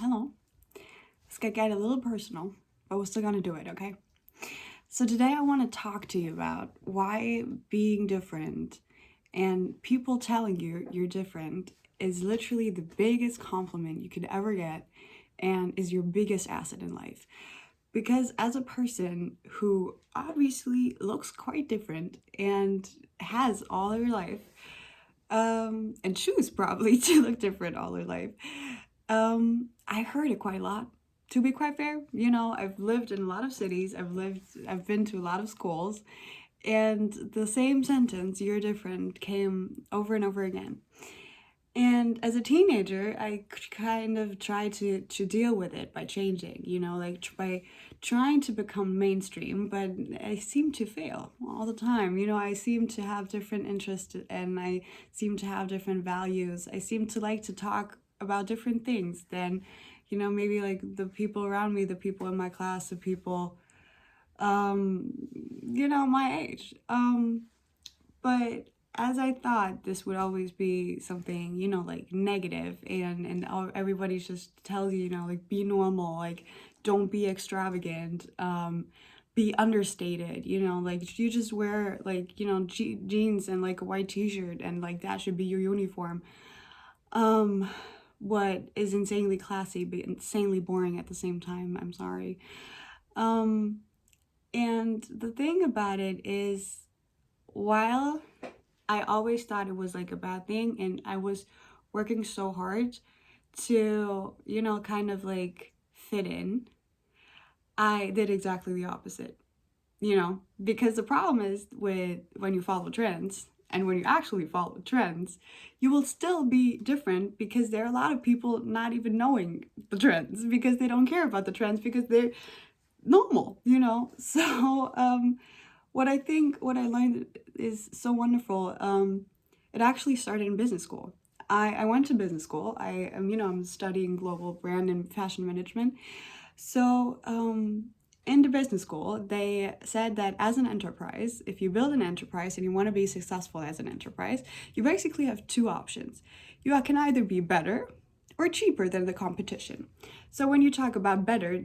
Hello. This could get a little personal, but we're still gonna do it, okay? So today I want to talk to you about why being different and people telling you you're different is literally the biggest compliment you could ever get and is your biggest asset in life. Because as a person who obviously looks quite different and has all their life, and choose probably to look different all their life, I heard it quite a lot. To be quite fair, I've lived in a lot of cities, I've been to a lot of schools, and the same sentence, "you're different," came over and over again. And as a teenager, I kind of tried to deal with it by changing, by trying to become mainstream, but I seem to fail all the time. I seem to have different interests and I seem to have different values. I seem to like to talk about different things than, maybe like the people around me, the people in my class, the people, my age. But as I thought this would always be something, like negative, and everybody just tells you, like be normal, like don't be extravagant, be understated, like you just wear like, jeans and like a white t-shirt and like that should be your uniform. What is insanely classy but insanely boring at the same time. I'm sorry. And the thing about it is, while I always thought it was like a bad thing and I was working so hard to, kind of like fit in, I did exactly the opposite, because the problem is with when you follow trends and when you actually follow trends, you will still be different because there are a lot of people not even knowing the trends because they don't care about the trends because they're normal, So, what I learned is so wonderful. It actually started in business school. I went to business school. I'm studying global brand and fashion management. So, in the business school, they said that as an enterprise, if you build an enterprise and you want to be successful as an enterprise, you basically have two options. You can either be better or cheaper than the competition. So when you talk about better,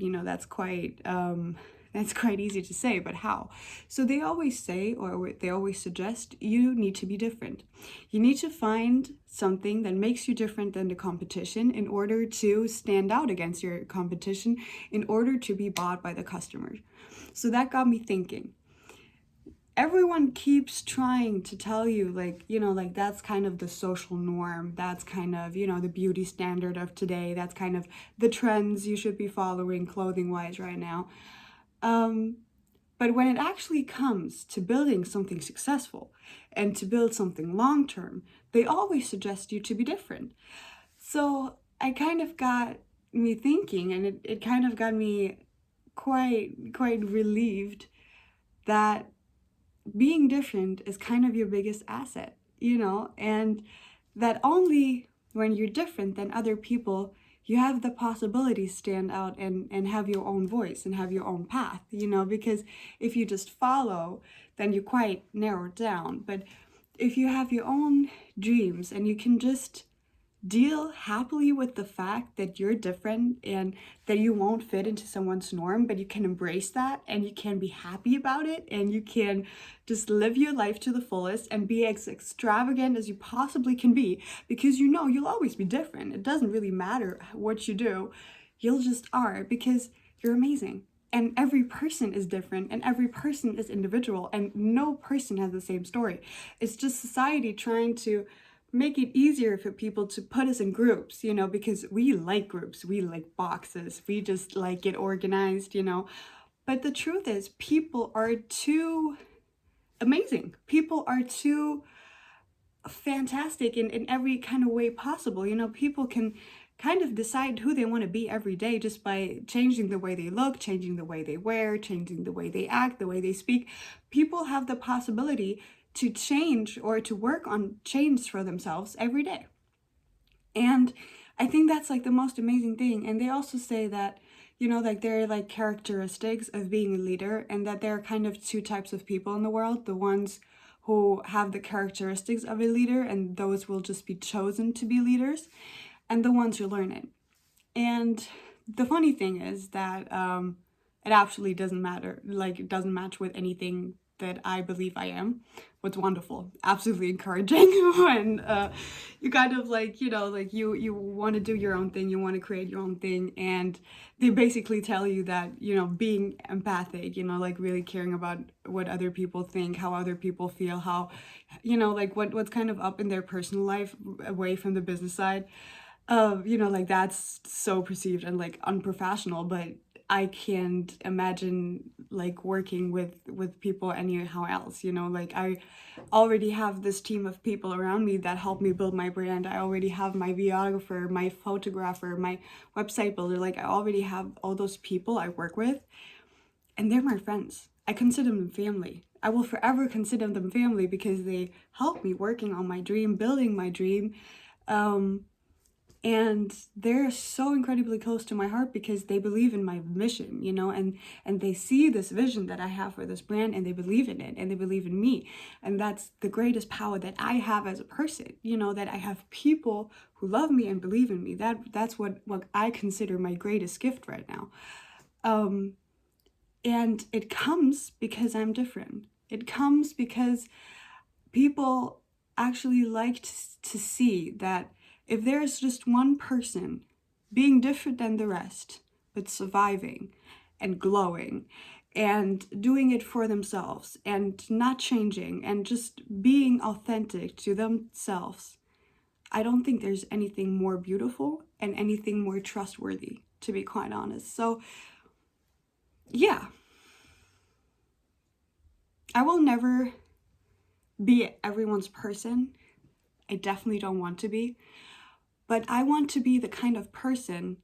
that's quite easy to say, but how? So they always say, or they always suggest, you need to be different. You need to find something that makes you different than the competition in order to stand out against your competition, in order to be bought by the customers. So that got me thinking. Everyone keeps trying to tell you, like that's kind of the social norm, that's kind of, the beauty standard of today, that's kind of the trends you should be following clothing wise right now. But when it actually comes to building something successful and to build something long term, they always suggest you to be different. So I kind of got me thinking, and it kind of got me quite relieved that being different is kind of your biggest asset, and that only when you're different than other people, you have the possibility to stand out and have your own voice and have your own path, because if you just follow, then you quite narrow it down. But if you have your own dreams and you can just deal happily with the fact that you're different and that you won't fit into someone's norm, but you can embrace that and you can be happy about it and you can just live your life to the fullest and be as extravagant as you possibly can be, because you'll always be different. It doesn't really matter what you do, you'll just are, because you're amazing. And every person is different and every person is individual and no person has the same story. It's just society trying to make it easier for people to put us in groups, because we like groups, we like boxes, we just like it organized, But the truth is, people are too amazing. People are too fantastic in every kind of way possible. People can kind of decide who they want to be every day just by changing the way they look, changing the way they wear, changing the way they act, the way they speak. People have the possibility to change or to work on change for themselves every day. And I think that's like the most amazing thing. And they also say that, like there are like characteristics of being a leader, and that there are kind of two types of people in the world: the ones who have the characteristics of a leader, and those will just be chosen to be leaders, and the ones who learn it. And the funny thing is that it actually doesn't matter, like it doesn't match with anything that I believe I am. What's wonderful, absolutely encouraging when you kind of like, you know, like you want to do your own thing, you want to create your own thing, and they basically tell you that, you know, being empathic, you know, like really caring about what other people think, how other people feel, how, you know, like what's kind of up in their personal life away from the business side. You know, like that's so perceived and like unprofessional, but I can't imagine like working with people anyhow else, you know, like I already have this team of people around me that help me build my brand. I already have my videographer, my photographer, my website builder. Like I already have all those people I work with, and they're my friends. I consider them family. I will forever consider them family because they help me working on my dream, building my dream. And they're so incredibly close to my heart because they believe in my mission, you know, and they see this vision that I have for this brand, and they believe in it, and they believe in me. And that's the greatest power that I have as a person, you know, that I have people who love me and believe in me. That's what I consider my greatest gift right now. And it comes because I'm different. It comes because people actually like to see that if there's just one person being different than the rest, but surviving and glowing and doing it for themselves and not changing and just being authentic to themselves, I don't think there's anything more beautiful and anything more trustworthy, to be quite honest. So, yeah, I will never be everyone's person. I definitely don't want to be. But I want to be the kind of person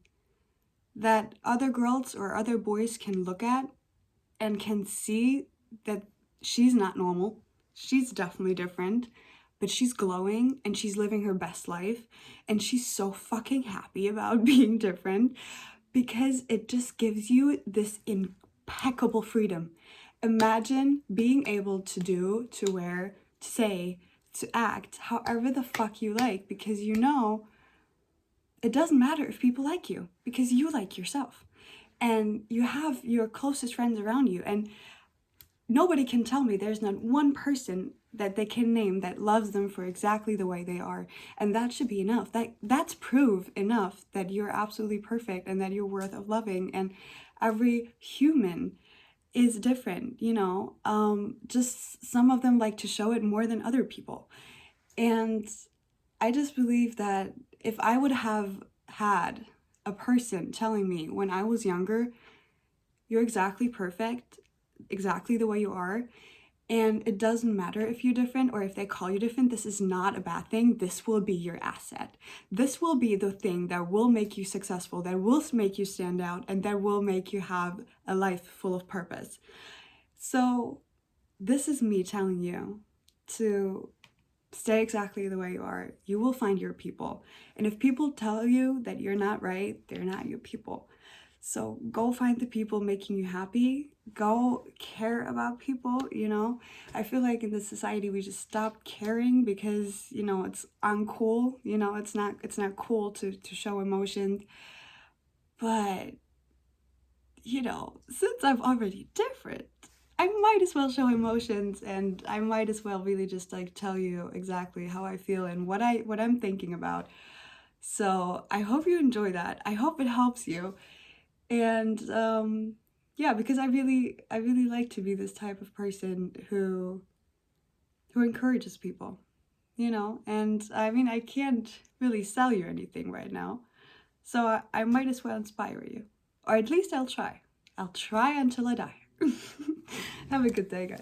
that other girls or other boys can look at and can see that she's not normal. She's definitely different, but she's glowing and she's living her best life. And she's so fucking happy about being different because it just gives you this impeccable freedom. Imagine being able to do, to wear, to say, to act however the fuck you like, because you know it doesn't matter if people like you because you like yourself and you have your closest friends around you, and nobody can tell me there's not one person that they can name that loves them for exactly the way they are. And that should be enough. That's proof enough that you're absolutely perfect and that you're worth of loving. And every human is different, you know. Just some of them like to show it more than other people. And I just believe that if I would have had a person telling me when I was younger, you're exactly perfect, exactly the way you are, and it doesn't matter if you're different or if they call you different, this is not a bad thing. This will be your asset. This will be the thing that will make you successful, that will make you stand out, and that will make you have a life full of purpose. So this is me telling you to stay exactly the way you are. You will find your people. And if people tell you that you're not right, they're not your people. So go find the people making you happy. Go care about people, you know. I feel like in this society we just stop caring because, you know, it's uncool. You know, it's not cool to show emotions. But, you know, since I'm already different, I might as well show emotions, and I might as well really just like tell you exactly how I feel and what I'm thinking about. So I hope you enjoy that. I hope it helps you. And yeah, because I really like to be this type of person who encourages people, you know. And I mean, I can't really sell you anything right now, so I might as well inspire you, or at least I'll try. I'll try until I die. Have a good day, guys.